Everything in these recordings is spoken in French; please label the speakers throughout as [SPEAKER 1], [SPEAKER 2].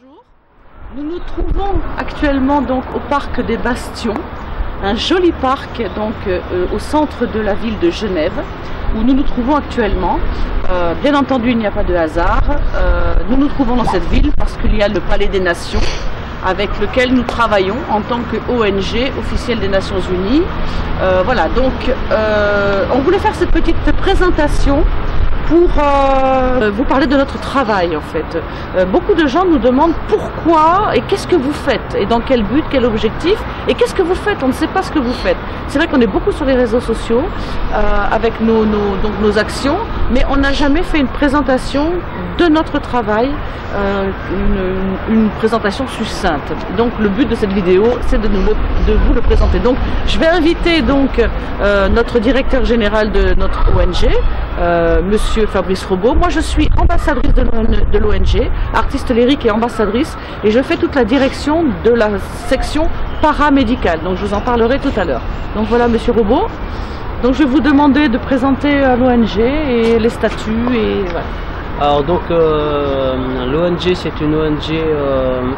[SPEAKER 1] Bonjour, nous nous trouvons actuellement donc au parc des Bastions, un joli parc donc au centre de la ville de Genève où nous nous trouvons actuellement. Bien entendu, il n'y a pas de hasard. Nous nous trouvons dans cette ville parce qu'il y a le Palais des Nations avec lequel nous travaillons en tant que ONG officielle des Nations Unies. Voilà, donc on voulait faire cette petite présentation pour vous parler de notre travail en fait. Beaucoup de gens nous demandent pourquoi et qu'est-ce que vous faites et dans quel but, quel objectif et qu'est-ce que vous faites, on ne sait pas ce que vous faites. C'est vrai qu'on est beaucoup sur les réseaux sociaux avec nos actions, mais on n'a jamais fait une présentation de notre travail, une présentation succincte. Donc le but de cette vidéo, c'est de vous le présenter. Donc je vais inviter donc notre directeur général de notre ONG, Monsieur Fabrice Robot. Moi je suis ambassadrice de l'ONG, artiste lyrique et ambassadrice, et je fais toute la direction de la section paramédicale. Donc je vous en parlerai tout à l'heure. Donc voilà Monsieur Robot. Donc je vais vous demander de présenter l'ONG et les statuts et voilà.
[SPEAKER 2] Alors donc l'ONG c'est une ONG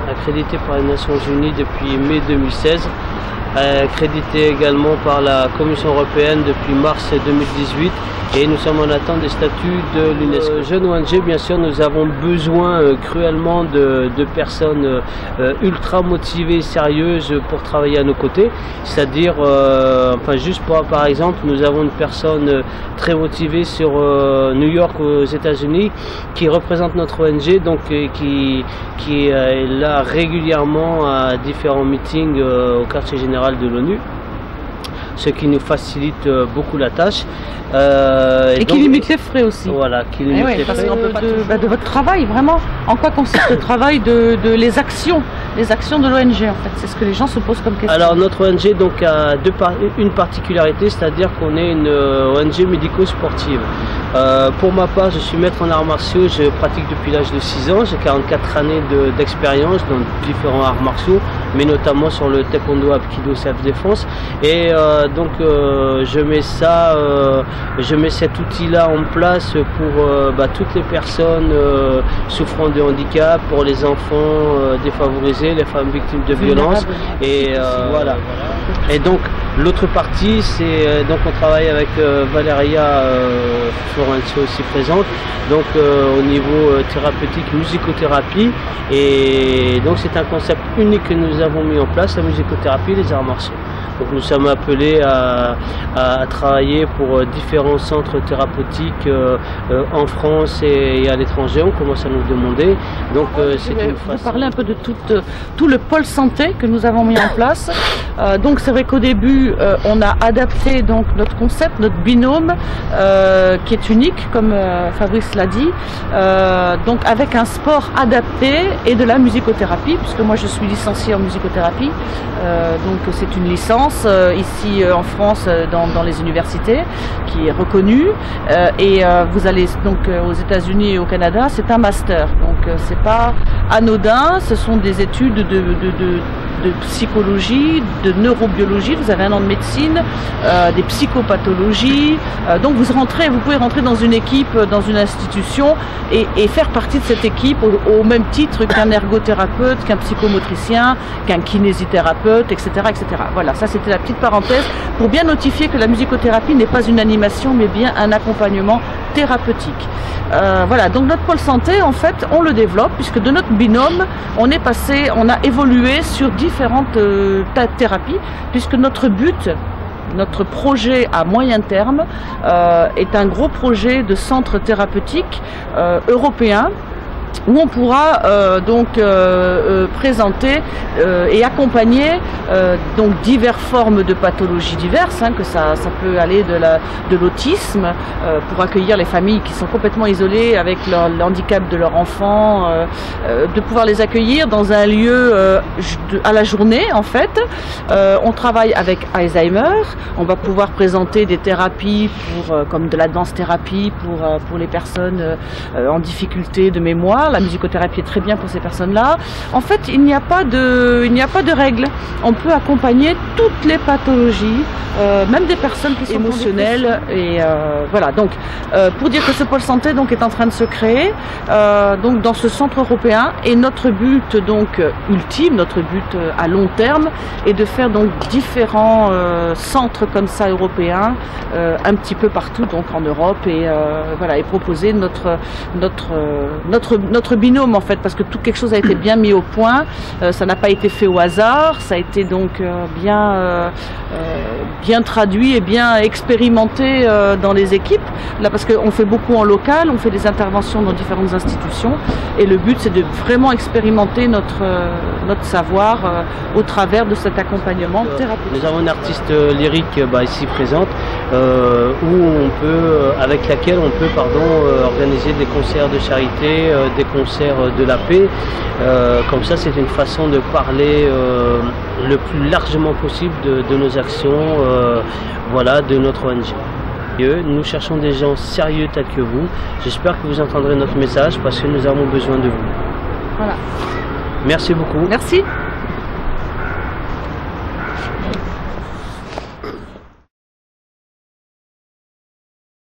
[SPEAKER 2] accréditée par les Nations Unies depuis mai 2016, accréditée également par la Commission européenne depuis mars 2018 et nous sommes en attente des statuts de l'UNESCO. Jeune ONG, bien sûr, nous avons besoin cruellement de personnes ultra motivées, sérieuses pour travailler à nos côtés, c'est-à-dire, enfin juste pour par exemple, nous avons une personne très motivée sur New York aux États-Unis qui représente notre ONG, donc qui est là régulièrement à différents meetings au quartier général de l'ONU, ce qui nous facilite beaucoup la tâche.
[SPEAKER 1] Et qui limite les frais aussi.
[SPEAKER 2] Voilà, qui limite les frais.
[SPEAKER 1] De votre travail, vraiment. En quoi consiste le travail les actions de l'ONG en fait? C'est ce que les gens se posent comme question.
[SPEAKER 2] Alors notre ONG donc a une particularité, c'est-à-dire qu'on est une ONG médico-sportive. Pour ma part, je suis maître en arts martiaux, je pratique depuis l'âge de 6 ans, j'ai 44 années d'expérience dans différents arts martiaux, mais notamment sur le taekwondo, aikido, self-défense. Et donc je mets cet outil-là en place pour toutes les personnes souffrant de handicap, pour les enfants défavorisés, les femmes victimes de violences. Et voilà. Et donc l'autre partie, c'est donc on travaille avec Valeria Florencio aussi présente, donc au niveau thérapeutique, musicothérapie, et donc c'est un concept unique que nous avons mis en place, la musicothérapie et les arts martiaux. Donc nous sommes appelés à travailler pour différents centres thérapeutiques en France et à l'étranger. On commence à nous demander. Donc c'est une façon.
[SPEAKER 1] Vous parlez un peu de tout le pôle santé que nous avons mis en place. Donc c'est vrai qu'au début on a adapté donc notre concept, notre binôme qui est unique comme Fabrice l'a dit. Donc avec un sport adapté et de la musicothérapie, puisque moi je suis licenciée en musicothérapie. Donc c'est une licence ici en France dans les universités qui est reconnue et vous allez donc aux États-Unis et au Canada, c'est un master, donc c'est pas anodin, ce sont des études de psychologie, de neurobiologie, vous avez un an de médecine, des psychopathologies, donc vous pouvez rentrer dans une équipe, dans une institution et faire partie de cette équipe au même titre qu'un ergothérapeute, qu'un psychomotricien, qu'un kinésithérapeute, etc., etc. Voilà, ça c'était la petite parenthèse pour bien notifier que la musicothérapie n'est pas une animation mais bien un accompagnement thérapeutique. Voilà, donc notre pôle santé en fait on le développe puisque de notre binôme on a évolué sur différentes thérapies puisque notre but, notre projet à moyen terme est un gros projet de centre thérapeutique européen où on pourra présenter et accompagner donc diverses formes de pathologies diverses, hein, que ça peut aller de l'autisme pour accueillir les familles qui sont complètement isolées avec le handicap de leur enfant, de pouvoir les accueillir dans un lieu à la journée en fait. On travaille avec Alzheimer, on va pouvoir présenter des thérapies comme de la danse thérapie pour les personnes en difficulté de mémoire. voilà, la musicothérapie est très bien pour ces personnes-là. En fait, il n'y a pas de règles. On peut accompagner toutes les pathologies, même des personnes qui sont émotionnelles. Et voilà. Donc, pour dire que ce pôle santé donc est en train de se créer, donc dans ce centre européen. Et notre but donc ultime, notre but à long terme, est de faire donc différents centres comme ça européens, un petit peu partout donc en Europe et voilà, et proposer notre binôme en fait, parce que quelque chose a été bien mis au point, ça n'a pas été fait au hasard, ça a été donc bien traduit et bien expérimenté dans les équipes, là parce qu'on fait beaucoup en local, on fait des interventions dans différentes institutions et le but c'est de vraiment expérimenter notre savoir au travers de cet accompagnement thérapeutique.
[SPEAKER 2] Nous avons une artiste lyrique ici présente avec laquelle on peut organiser des concerts de charité, des concerts de la paix. Comme ça, c'est une façon de parler le plus largement possible de nos actions, de notre ONG. Nous cherchons des gens sérieux tels que vous. J'espère que vous entendrez notre message parce que nous avons besoin de vous.
[SPEAKER 1] Voilà.
[SPEAKER 2] Merci beaucoup.
[SPEAKER 1] Merci.